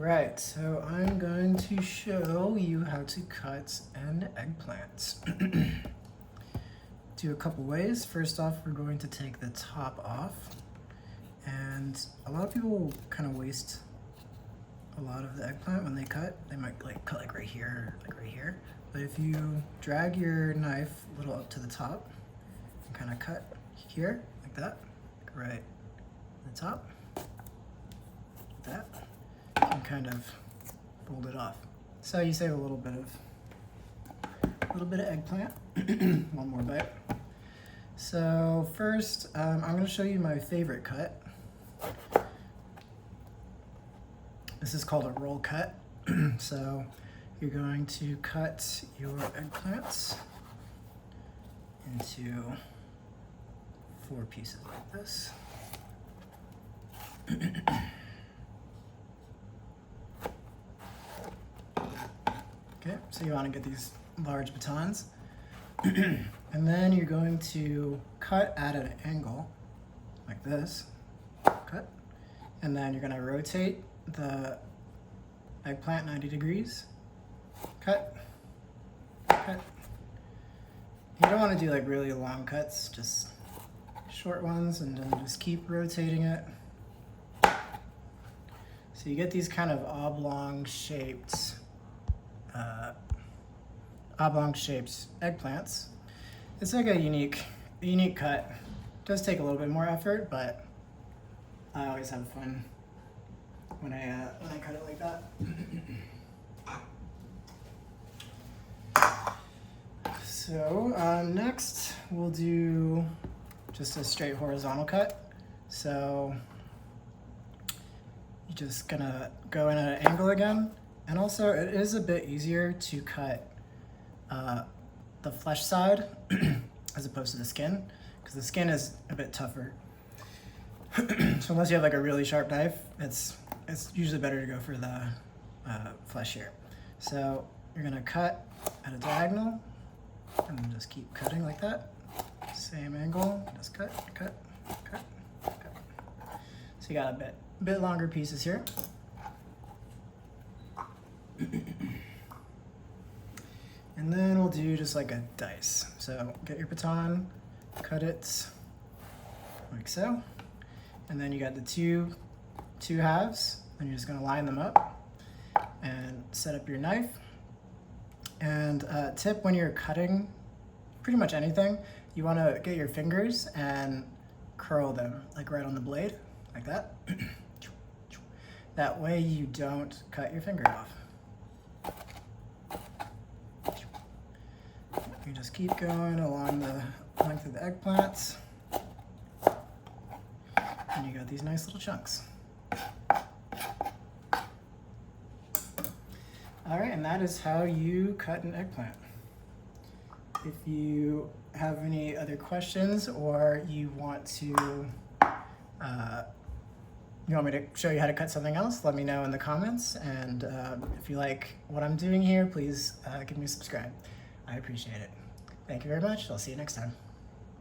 Right, so I'm going to show you how to cut an eggplant. Do a couple ways. First off, we're going to take the top off. And a lot of people kind of waste a lot of the eggplant when they cut. They might cut like right here, like right here. But if you drag your knife a little up to the top and kind of cut here, like that, right at the top, like that, you can kind of fold it off. So you save a little bit of eggplant. One more bite. So first, I'm going to show you my favorite cut. This is called a roll cut. So you're going to cut your eggplants into 4 pieces like this. Okay, so you want to get these large batons. And then you're going to cut at an angle like this. Cut. And then you're going to rotate the eggplant 90 degrees. Cut. Cut. You don't want to do like really long cuts, just short ones, and then just keep rotating it. So you get these kind of oblong shaped eggplants. It's like a unique cut. It does take a little bit more effort, but I always have fun when I cut it like that. So next we'll do just a straight horizontal cut. So you're just gonna go in at an angle again. And also it is a bit easier to cut the flesh side as opposed to the skin, because the skin is a bit tougher. So unless you have like a really sharp knife, it's usually better to go for the flesh here. So you're gonna cut at a diagonal and then just keep cutting like that. Same angle, just cut, cut, cut, cut. So you got a bit longer pieces here. And then we'll do just like a dice. So get your baton, cut it like so. And then you got the two halves, and you're just gonna line them up and set up your knife. And tip when you're cutting pretty much anything, you wanna get your fingers and curl them like right on the blade, like that. That way you don't cut your finger off. You just keep going along the length of the eggplants. And you got these nice little chunks. All right, and that is how you cut an eggplant. If you have any other questions, or you want me to show you how to cut something else, let me know in the comments. And if you like what I'm doing here, please give me a subscribe. I appreciate it. Thank you very much. I'll see you next time.